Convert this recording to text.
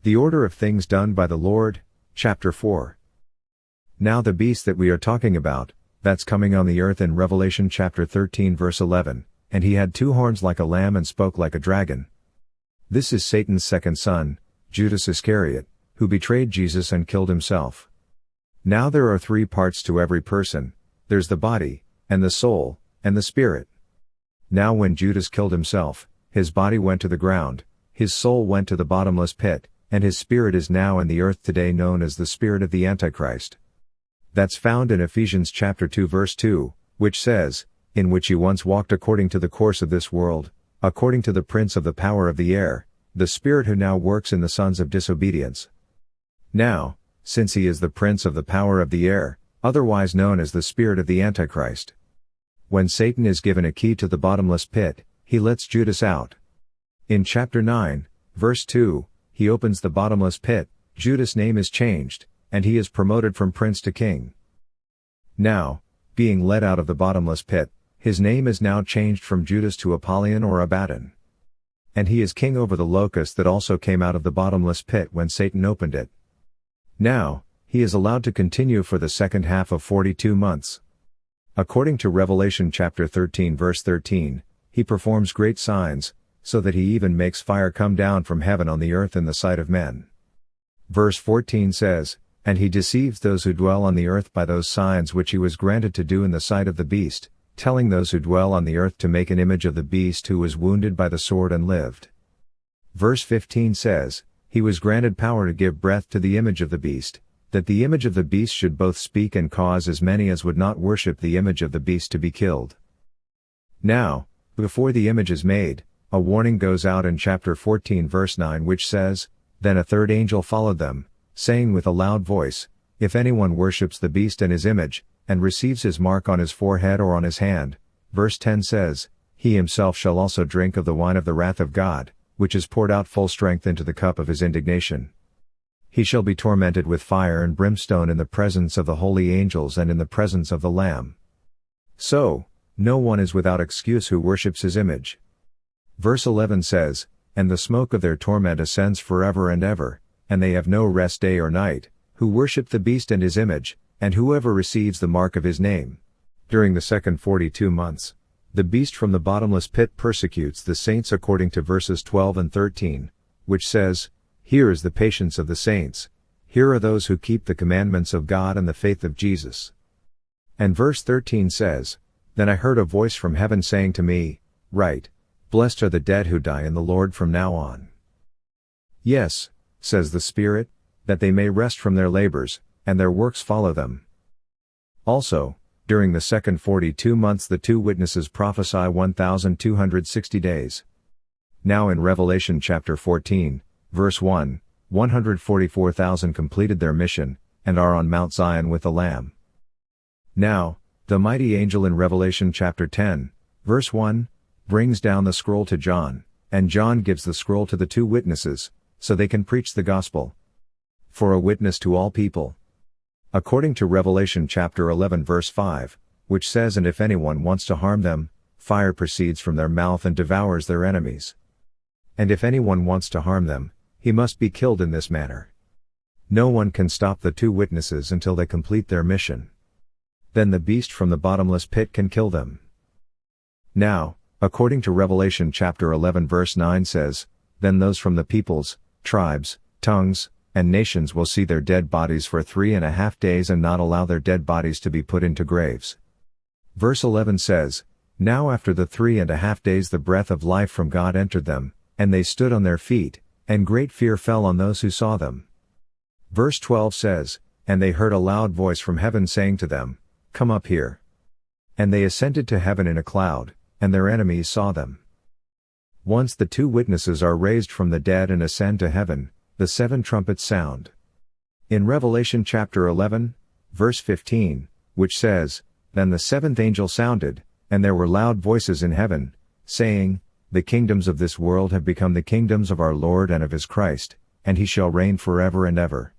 The order of things done by the Lord, chapter 4. Now the beast that we are talking about, that's coming on the earth in Revelation chapter 13 verse 11, and he had 2 horns like a lamb and spoke like a dragon. This is Satan's second son, Judas Iscariot, who betrayed Jesus and killed himself. Now there are 3 parts to every person, there's the body, and the soul, and the spirit. Now when Judas killed himself, his body went to the ground, his soul went to the bottomless pit, and his spirit is now in the earth today known as the spirit of the Antichrist. That's found in Ephesians chapter 2 verse 2, which says, in which you once walked according to the course of this world, according to the prince of the power of the air, the spirit who now works in the sons of disobedience. Now, since he is the prince of the power of the air, otherwise known as the spirit of the Antichrist. When Satan is given a key to the bottomless pit, he lets Judas out. In chapter 9, verse 2, he opens the bottomless pit, Judas' name is changed, and he is promoted from prince to king. Now, being led out of the bottomless pit, his name is now changed from Judas to Apollyon or Abaddon. And he is king over the locust that also came out of the bottomless pit when Satan opened it. Now, he is allowed to continue for the second half of 42 months. According to Revelation chapter 13 verse 13, he performs great signs, so that he even makes fire come down from heaven on the earth in the sight of men. Verse 14 says, and he deceives those who dwell on the earth by those signs which he was granted to do in the sight of the beast, telling those who dwell on the earth to make an image of the beast who was wounded by the sword and lived. Verse 15 says, he was granted power to give breath to the image of the beast, that the image of the beast should both speak and cause as many as would not worship the image of the beast to be killed. Now, before the image is made, a warning goes out in chapter 14 verse 9 which says, then a third angel followed them, saying with a loud voice, if anyone worships the beast and his image, and receives his mark on his forehead or on his hand, verse 10 says, he himself shall also drink of the wine of the wrath of God, which is poured out full strength into the cup of his indignation. He shall be tormented with fire and brimstone in the presence of the holy angels and in the presence of the Lamb. So, no one is without excuse who worships his image. Verse 11 says, and the smoke of their torment ascends forever and ever, and they have no rest day or night, who worship the beast and his image, and whoever receives the mark of his name. During the second 42 months, the beast from the bottomless pit persecutes the saints according to verses 12 and 13, which says, here is the patience of the saints, here are those who keep the commandments of God and the faith of Jesus. And verse 13 says, then I heard a voice from heaven saying to me, write, blessed are the dead who die in the Lord from now on. Yes, says the Spirit, that they may rest from their labors, and their works follow them. Also, during the second 42 months the 2 witnesses prophesy 1,260 days. Now in Revelation chapter 14, verse 1, 144,000 completed their mission, and are on Mount Zion with the Lamb. Now, the mighty angel in Revelation chapter 10, verse 1, brings down the scroll to John, and John gives the scroll to the 2 witnesses, so they can preach the gospel. For a witness to all people. According to Revelation chapter 11 verse 5, which says and if anyone wants to harm them, fire proceeds from their mouth and devours their enemies. And if anyone wants to harm them, he must be killed in this manner. No one can stop the 2 witnesses until they complete their mission. Then the beast from the bottomless pit can kill them. Now, according to Revelation chapter 11 verse 9 says, then those from the peoples, tribes, tongues, and nations will see their dead bodies for 3.5 days and not allow their dead bodies to be put into graves. Verse 11 says, now after the 3.5 days the breath of life from God entered them, and they stood on their feet, and great fear fell on those who saw them. Verse 12 says, and they heard a loud voice from heaven saying to them, come up here. And they ascended to heaven in a cloud, and their enemies saw them. Once the 2 witnesses are raised from the dead and ascend to heaven, the 7 trumpets sound. In Revelation chapter 11, verse 15, which says, then the 7th angel sounded, and there were loud voices in heaven, saying, the kingdoms of this world have become the kingdoms of our Lord and of his Christ, and he shall reign forever and ever.